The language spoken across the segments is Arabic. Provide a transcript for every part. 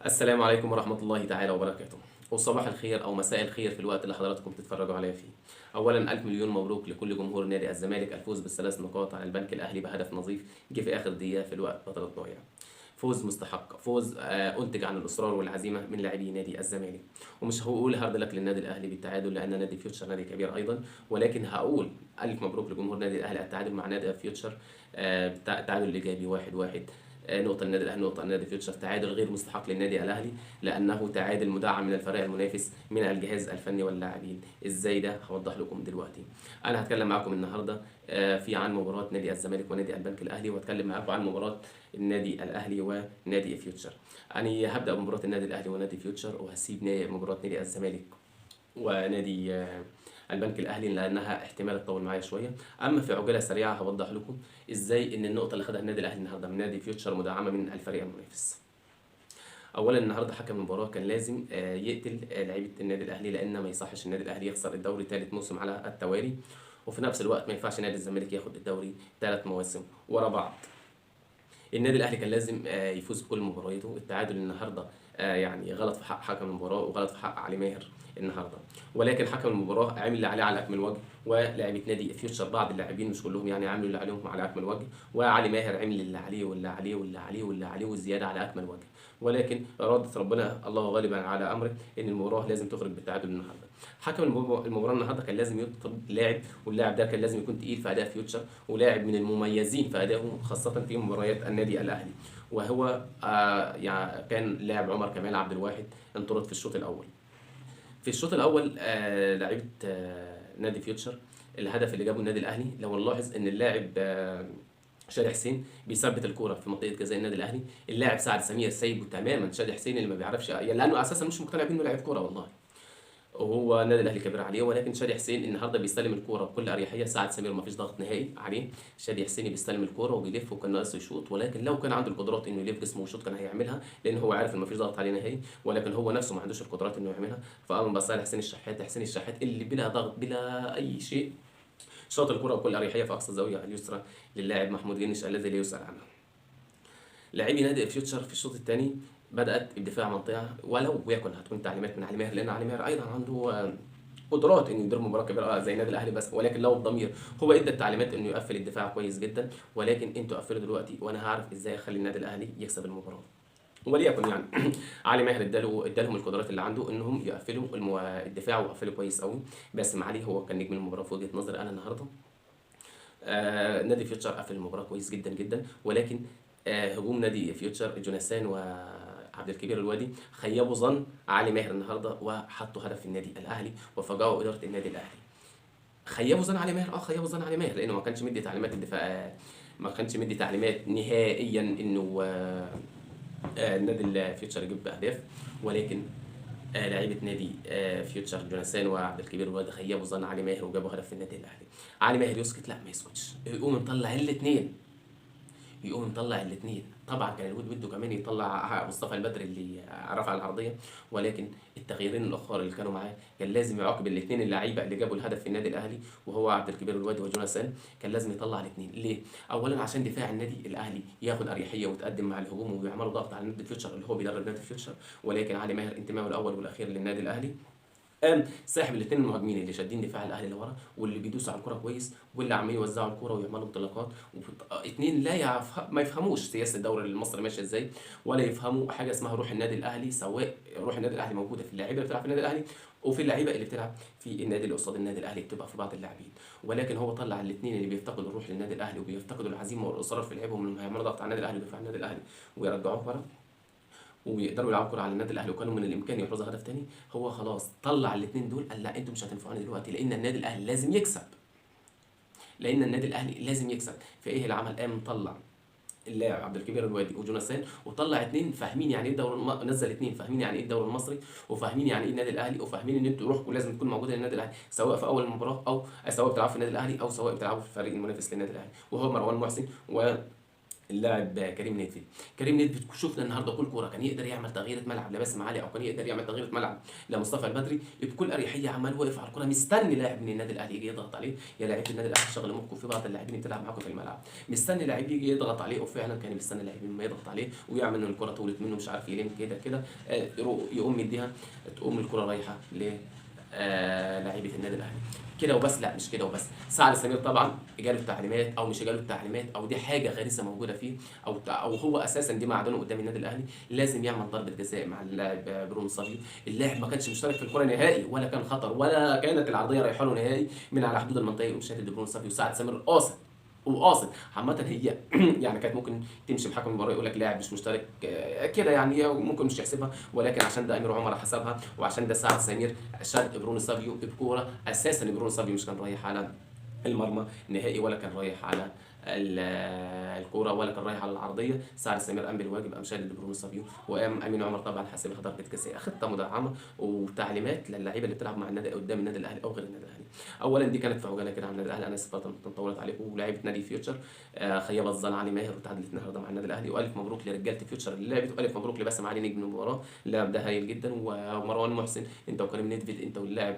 السلام عليكم ورحمة الله تعالى وبركاته، وصباح الخير أو مساء الخير في الوقت اللي حضراتكم تتفرجوا عليا فيه. أولا ألف مليون مبروك لكل جمهور نادي الزمالك الفوز بالثلاث نقاط على البنك الأهلي بهدف نظيف جه في آخر دقيقة في الوقت بدل الضايع. فوز مستحق، فوز أنتج عن الإصرار والعزيمة من لاعبي نادي الزمالك. ومش هقول هارد لك للنادي الأهلي بالتعادل لأن نادي فيوتشر نادي كبير أيضا، ولكن هقول ألف مبروك لجمهور نادي الأهلي التعادل مع نادي فيوتشر. التعادل الإيجابي 1-1. نقطة للنادي الأهلي، نقطة لنادي فيوتشر. تعادل غير مستحق للنادي الأهلي لأنه تعادل مدعم من الفريق المنافس من الجهاز الفني واللاعبين. إزاي ده؟ هوضح لكم دلوقتي. أنا هتكلم معاكم النهاردة عن مباراة نادي الزمالك ونادي البنك الأهلي، وهتكلم معاكم عن مباراة النادي الأهلي ونادي فيوتشر. أنا هبدأ بمباراة النادي الأهلي ونادي فيوتشر، وهسيب مباراة نادي الزمالك ونادي البنك الاهلي لانها احتمال تطول معايا شويه. اما في عجاله سريعه هوضح لكم ازاي ان النقطه اللي خدها النادي الاهلي النهارده من نادي فيوتشر مدعمه من الفريق المنافس. اولا النهارده حكم المباراه كان لازم يقتل لعيبه النادي الاهلي، لان ما يصحش النادي الاهلي يخسر الدوري ثالث موسم على التوالي، وفي نفس الوقت ما ينفعش نادي الزمالك ياخد الدوري ثلاث مواسم ورا بعض. النادي الاهلي كان لازم يفوز بكل مبارياته. التعادل النهارده يعني غلط في حق حكم المباراه وغلط في حق علي ماهر النهارده، ولكن حكم المباراه عمل اللي عليه على اكمل وجه، ولاعيبه نادي فيوتشر بعض اللاعبين مش كلهم يعني عملوا اللي عليهم على اكمل وجه، وعلي ماهر عمل اللي عليه واللي عليه واللي عليه واللي عليه والزياده على اكمل وجه. ولكن إرادة ربنا الله غالبا على أمره إن المباراة لازم تخرج بالتعادل النهارده. حكم المباراة النهارده كان لازم يطلب لاعب، واللاعب ده كان لازم يكون تقيل في أداء فيوتشر ولاعب من المميزين في أدائهم خاصة في مباريات النادي الأهلي، وهو يعني كان لاعب عمر كمال عبد الواحد. انطرد في الشوط الأول. في الشوط الأول لعيبة نادي فيوتشر الهدف اللي جابه النادي الأهلي، لو نلاحظ إن اللاعب شادي حسين بيثبت الكوره في منطقه جزاء النادي الاهلي. اللاعب سعد سمير سايبه تماما شادي حسين اللي ما بيعرفش يعني لانه اساسا مش مقتنع بانه لاعب كوره والله، وهو النادي الاهلي كبير عليه، ولكن شادي حسين النهارده بيستلم الكوره بكل اريحيه. سعد سمير ما فيش ضغط نهائي عليه. شادي حسين بيستلم الكوره وبيلف وكان ناقص يشوط، ولكن لو كان عنده القدرات انه يلف جسمه ويشوط كان هيعملها، لان هو عارف ان ما فيش ضغط عليه نهائي، ولكن هو نفسه ما عندوش القدرات انه يعملها. فقام بصالح حسين الشحات اللي بلا ضغط بلا اي شيء شاط الكرة بكل أريحية في أقصى الزاوية اليسرى للاعب محمود جنش الذي لا يسأل عنه. لاعبي نادي فيوتشر في الشوط الثاني بدأت بدفاع منطقة، ولو يكن هتكون تعليمات من علي ماهر، لأن علي ماهر أيضا عنده قدرات انه يدير مباراه كبيره زي النادي الاهلي، بس ولكن لو الضمير هو ادى التعليمات انه يقفل الدفاع كويس جدا، ولكن انتوا قفلوا دلوقتي وانا هعرف ازاي اخلي النادي الاهلي يكسب المباراه. وليكن يعني علي ماهر ادالهم القدرات اللي عنده انهم يقفلوا الدفاع ويقفلوا كويس قوي. باسم علي هو كان نجم المباراه في وجهه نظري انا النهارده. نادي فيوتشر قفل المباراه كويس جدا جدا، ولكن هجوم نادي فيوتشر جوناثان وعبد الكبير الوادي خيبوا ظن علي ماهر النهارده وحطوا هدف في النادي الاهلي وفاجئوا اداره النادي الاهلي. خيبوا ظن علي ماهر، خيبوا ظن علي ماهر لانه ما كانش مدي تعليمات الدفاع، ما كانش مدي تعليمات نهائيا انه النادي الفيوتشر يجيب اهداف، ولكن لعيبه نادي فيوتشر جوناثان وعبد الكبير الواد خيبوا ظن علي ماهر وجابوا هدف في النادي الاهلي. علي ماهر يسكت؟ لا ما يسكتش، يقوم مطلع الاثنين، يقوم مطلع الاثنين. طبعا كان الود بده كمان يطلع مصطفى البدري اللي رفع العرضيه، ولكن التغييرين الاخر اللي كانوا معاه كان لازم يعاقب الاثنين اللعيبه اللي جابوا الهدف في النادي الاهلي، وهو عبد الكبير الواد وجوناثان. كان لازم يطلع الاثنين. ليه؟ اولا عشان دفاع النادي الاهلي ياخد اريحيه ويتقدم مع الهجوم ويعملوا ضغط على نادي فيوتشر اللي هو بيدرب نادي فيوتشر، ولكن علي ماهر انتمائه الاول والاخير للنادي الاهلي. قام ساحب الاثنين المهاجمين اللي شادين دفاع الاهلي لورا واللي بيدوسوا على الكوره كويس واللي عمالين يوزعوا الكوره ويعملوا انطلاقات، اثنين ما يفهموش سياسه الدوري المصري ماشيه ازاي، ولا يفهموا حاجه اسمها روح النادي الاهلي، سواء روح النادي الاهلي موجوده في اللعيبه اللي بتلعب في النادي الاهلي وفي اللعيبه اللي بتلعب في النادي اللي قصاد النادي الاهلي بتبقى في بعض اللاعبين. ولكن هو طلع الاثنين اللي بيفتقدوا الروح للنادي الاهلي وبيفتقدوا العزيمه والاصرار في لعبهم لما هيعملوا ضغط على النادي الاهلي ودفاع النادي الاهلي ويرجعوه ورا ويقدروا يلعبوا كره على النادي الاهلي، وكانوا من الامكان يحرزوا هدف تاني. هو خلاص طلع الاثنين دول، قال لا انتوا مش هتنفعوني دلوقتي لان النادي الاهلي لازم يكسب، لان النادي الاهلي لازم يكسب. فايه اللي عمل؟ قام طلع اللاعب عبد الكبير الوادي وجوناثان، وطلع اثنين فاهمين يعني ايه الدوري نزل اثنين فاهمين يعني ايه الدوري المصري وفاهمين يعني ايه النادي الاهلي وفاهمين ان انتوا روحكم لازم تكون موجوده للنادي الاهلي، سواء في اول المباراه او سواء بتلعبوا في النادي الاهلي او سواء بتلعبوا في الفريق المنافس للنادي الاهلي، وهو مروان محسن اللاعب كريم نيدفيد. كريم نيدفيد شفنا النهارده كل كوره كان يقدر يعمل تغييره ملعب لباسم علي، او كان يقدر يعمل تغييره ملعب لمصطفى البدري بكل اريحيه، عمال واقف على الكوره مستني لاعب من النادي الاهلي يجي يضغط عليه. يا لاعب النادي الاهلي شغل مخكم، في بعض اللاعبين بتلعب معاكم في الملعب مستني لاعب يجي يضغط عليه، وفعلا كان مستني لاعبين ما يضغط عليه ويعمل ان الكوره طولت منه مش عارف يلم كده كده، يقوم يديها تقوم الكوره رايحه ل لاعيبه النادي الاهلي. كده وبس؟ لا مش كده وبس. سعد سمير طبعا جاله التعليمات، او مش جاله التعليمات، او دي حاجه غريزه موجوده فيه، او هو اساسا دي معدنه قدام النادي الاهلي، لازم يعمل ضربه جزاء مع اللاعب برونو صافيو. اللاعب ما كانش مشترك في الكره نهائي، ولا كان خطر، ولا كانت العرضيه رايحه له نهائي من على حدود المنطقه، يقوم شادد برونو صافيو. سعد سمير قاصد وقاصد عامة هي يعني كانت ممكن تمشي بحكم المباراة يقول لك لاعب مش مشترك كده يعني، هي ممكن مش يحسبها، ولكن عشان ده امير عمر حسبها، وعشان ده سعد سمير شاد برونو سافيو بكوره اساسا برونو سافيو مش كان رايح على المرمى نهائي، ولا كان رايح على الكوره، ولا كان رايح على العرضيه. سعد سمير قام بالواجب، قام شادد برونو سافيو، وقام امين عمر طبعا حاسبها ضربه جزاء. خطه مدعمه وتعليمات للاعيبه اللي بتلعب مع النادي قدام النادي الاهلي او غير النادي الاهلي. اولا دي كانت في عجاله كده عن النادي الاهلي، انا اسف طولت عليكم. ولاعيبه نادي فيوتشر خيبه الظن علي ماهر وتعادلت النهارده مع النادي الاهلي، والف مبروك لرجاله فيوتشر اللي لعبت، والف مبروك لباسم علي نجم المباراه. اللاعب ده هايل جدا. ومروان محسن انت وكريم نيدفيد انت واللاعب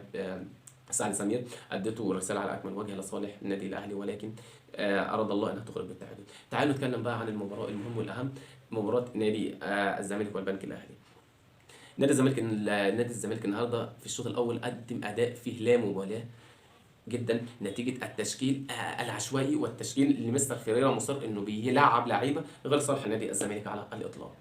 سعد سمير اديتوا رساله على اكمل وجه لصالح النادي الاهلي، ولكن اراد الله انها تخرج بالتعادل. تعالوا نتكلم بقى عن المباراه المهم والاهم، مباراه نادي الزمالك والبنك الاهلي. نادي الزمالك النهارده في الشوط الاول قدم اداء فيه لا مبالاه جدا، نتيجه التشكيل العشوائي، والتشكيل اللي مستر فيريرا مصر انه بيلعب لعيبه غير صالح نادي الزمالك على الاطلاق.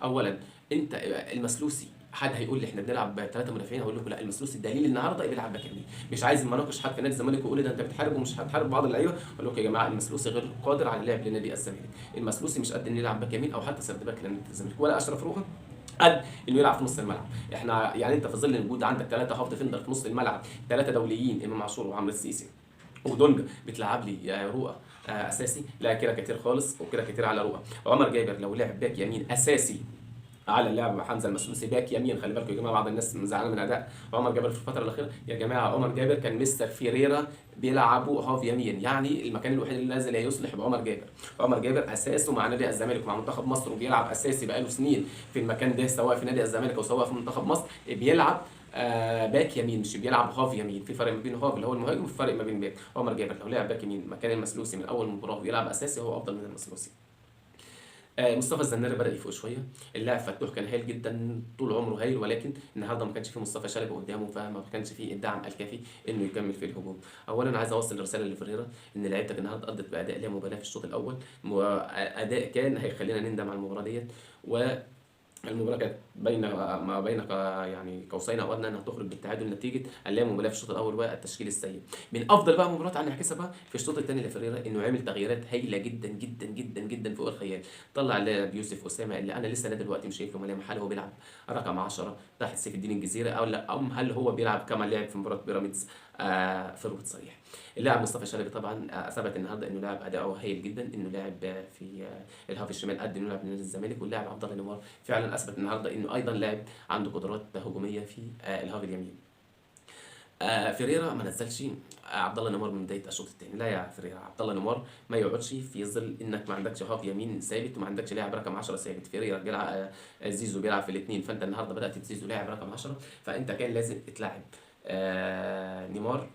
اولا انت المسلوسي، حد هيقول لي احنا بنلعب بثلاثه مدافعين، هقول لكم لا، المسلوسي الدليل النهارده بيلعب باك يمين. مش عايز ما اناقش حد في نادي الزمالك ويقول لي ده انت بتحارب ومش هتحارب بعض اللعيبه، اقول لكم يا جماعه المسلوسي غير قادر على اللعب لنادي الزمالك. المسلوسي مش قد انه يلعب باك يمين او حتى سرد باك لنادي الزمالك، ولا اشرف روحه قد انه يلعب في نص الملعب. احنا يعني انت في ظل وجود عندك ثلاثه هاف ديفندر في نص الملعب، ثلاثه دوليين، امام عاشور وعمرو السيسي ودونجا، بتلعب لي يا رؤى اساسي؟ لا، كده كتير خالص، وكده كتير على رؤى. عمر جابر لو لعب باك يمين اساسي على اللعب مع حمزه المسلوسي باك يمين، خلي بالكم يا جماعه، بعض الناس زعلانه من اداء عمر جابر في الفتره الاخيره. يا جماعه عمر جابر كان مستر فيريرا بيلعبوا هاف يمين، يعني المكان الوحيد اللي نازل يصلح بعمر جابر. عمر جابر اساسه مع نادي الزمالك ومع منتخب مصر، وبيلعب اساسي بقاله سنين في المكان ده، سواء في نادي الزمالك او سواء في منتخب مصر، بيلعب باك يمين، مش بيلعب هاف يمين. في فرق ما بين هاف اللي هو المهاجم، وفي فرق ما بين باك. عمر جابر لو لعب باك يمين مكان المسلوسي من اول مباراه ويلعب اساسي، هو افضل من المسلوسي. مصطفى الزناري بدأ يفوق شويه. اللاعب فتوح كان هايل جدا طول عمره هايل، ولكن النهارده ما كانش فيه مصطفى شلبي قدامه، فما كانش فيه الدعم الكافي انه يكمل في الهجوم. اولا عايز اوصل رساله لفريرا ان لعيبتك النهارده ادت باداء لا مبالاه في الشوط الاول، اداء كان هيخلينا نندم على المباراه ديت. المباراة كانت بين ما بين يعني قوسين او ادنى انها تخرج بالتعادل نتيجه اللامبالاه في الشوط الاول والتشكيل السيء. من افضل بقى مباراه عن نعكسها بقى في الشوط الثاني لفريرا، انه عمل تغييرات هايله جدا جدا جدا جدا فوق الخيال. طلع اللاعب يوسف اسامه اللي انا لسه دلوقتي مش شايف له ملامح، هل هو بيلعب رقم 10 تحت سيف الدين الجزيره او لا، هل هو بيلعب كما لعب في مباراه بيراميدز فروت صريح. اللاعب مصطفى شلبي طبعا اثبت النهارده انه لاعب اداؤه هايل جدا، انه لاعب في الهاف الشمال قد انه لاعب نادي الزمالك. واللاعب عبد الله نيمار فعلا اثبت النهارده انه ايضا لاعب عنده قدرات هجوميه في الهاف اليمين. فيريرا ما نزلش عبد الله نيمار من بدايه الشوط الثاني. لا يا فيريرا، عبد الله نيمار ما يقعدش في ظل انك ما عندكش هاف يمين ثابت وما عندكش لاعب رقم 10 ثابت. فيريرا بيلعب زيزو بيلعب في الاثنين، فانت النهارده بدات بزيزو لاعب رقم 10، فانت كان لازم تلعب نيمار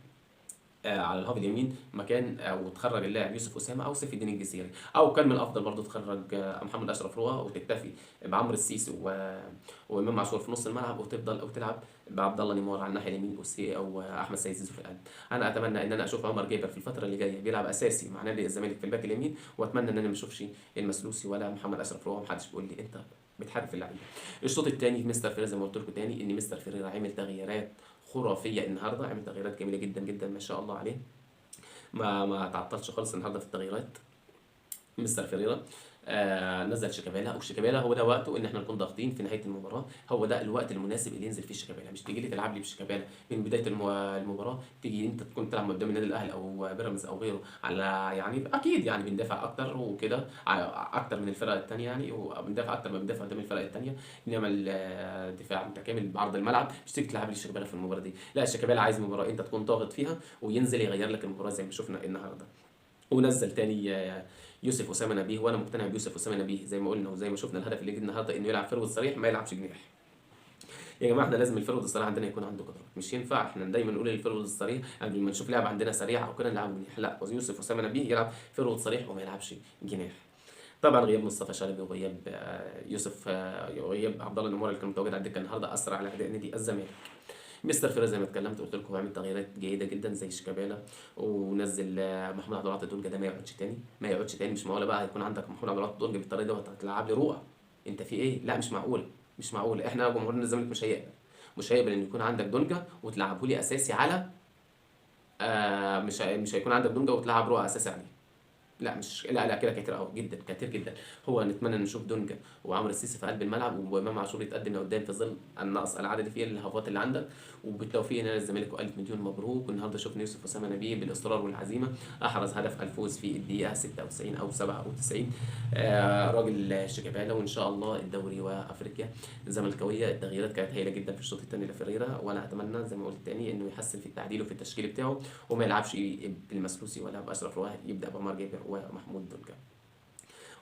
على الهاف اليمين مكان، او تخرج اللاعب يوسف اسامه او سيف الدين الجزيري، او كان من الافضل برضه تخرج محمد اشرف روى وتكتفي بعمرو السيسي وامام عاشور في نص الملعب، وتفضل او تلعب بعبد الله نيمار على الناحيه اليمين او احمد سيد زيزو في القلب. انا اتمنى ان انا اشوف عمر جابر في الفتره اللي جايه بيلعب اساسي مع نادي الزمالك في الباك اليمين، واتمنى ان انا ما اشوفش المسلوسي ولا محمد اشرف روى. محدش بيقول لي انت بتحارب في اللعيبه. الشوط الثاني مستر فيريرا زي ما قلت لكم تاني ان مستر فيريرا عمل تغييرات خرافيه النهارده، عمل تغييرات جميله جدا جدا ما شاء الله عليه. ما تعطلش خالص النهارده في التغييرات مستر فيريرا. نزل شيكابالا، وشيكابالا هو ده وقته ان احنا نكون ضاغطين في نهايه المباراه، هو ده الوقت المناسب اللي ينزل فيه شيكابالا. مش تيجي لي تلعب لي بشيكابالا من بدايه المباراه، تيجي انت تكون تلعب قدام النادي الاهلي او بيراميدز او غيره على يعني اكيد يعني بندافع اكتر وكده اكتر من الفرق الثانيه يعني، وبندافع اكتر ما بندافع قدام الفرق الثانيه، انما الدفاع متكامل بعرض الملعب. مش تيجي تلعب لي شيكابالا في المباراه دي، لا، شيكابالا عايز مباراه انت تكون ضاغط فيها وينزل يغير لك المباراه زي ما شفنا النهارده. ونزل تاني يوسف اسامه نبيه، وانا مقتنع بيوسف اسامه نبيه زي ما قلنا وزي ما شفنا الهدف اللي جه النهارده انه يلعب فيرود صريح ما يلعبش جناح. يا جماعه احنا لازم الفيرود الصريح عندنا يكون عنده قدرات، مش ينفع احنا دايما نقول الفيرود الصريح يعني لما نشوف لاعب عندنا سريع او كده نلعبه جناح، لا يوسف اسامه نبيه يلعب فيرود صريح وما يلعبش جناح. طبعا غياب مصطفى شلبي وغياب يوسف وغياب عبد الله النمور اللي كان متواجد على الدكه النهارده اثر على اداء نادي الزمالك. مستر فيرا زي ما اتكلمت قلت لكم هيعمل تغييرات جيده جدا زي شيكابالا، ونزل محمود عبد العاطي دونجا، ده ما يقعدش تاني ما يقعدش تاني. مش معقوله بقى هيكون عندك محمود عبد العاطي دونجا بالطريقه دي وهتلعب لي روقه، انت في ايه؟ لا مش معقوله مش معقوله. احنا جمهور نادي الزمالك مش هيقبل ان يكون عندك دونجا وتلعبه لي اساسي على مش هيكون عندك دونجا وتلعب روقه اساسي عليه. لا مش لا كده كتير قوي جدا كتير جدا. هو نتمنى ان نشوف دونجا وعمرو السيسي في قلب الملعب وامام عاشور يتقدم لقدام في ظل النقص العددي في الهفوات اللي عندك. وبالتوفيق نادي الزمالك والف مليون مبروك. والنهارده شفنا يوسف اسامه نبيه بالاصرار والعزيمه احرز هدف الفوز في الدقيقه 96 او 97. راجل شيكابالا. وان شاء الله الدوري وافريقيا الزملكاويه التغييرات كانت هايله جدا في الشوط الثاني لفريرا، وانا اتمنى زي ما قلت تاني انه يحسن في التعديل وفي التشكيل بتاعه وما يلعبش بالمسلوسي ولا باشرف رواه، يبدا بعمر جابر ومحمود دونجا.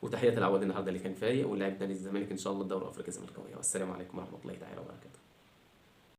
وتحيه العواد النهارده اللي كان فايق ولاعب نادي الزمالك ان شاء الله الدوري الافريقي الزملكاويه. والسلام عليكم ورحمه الله تعالى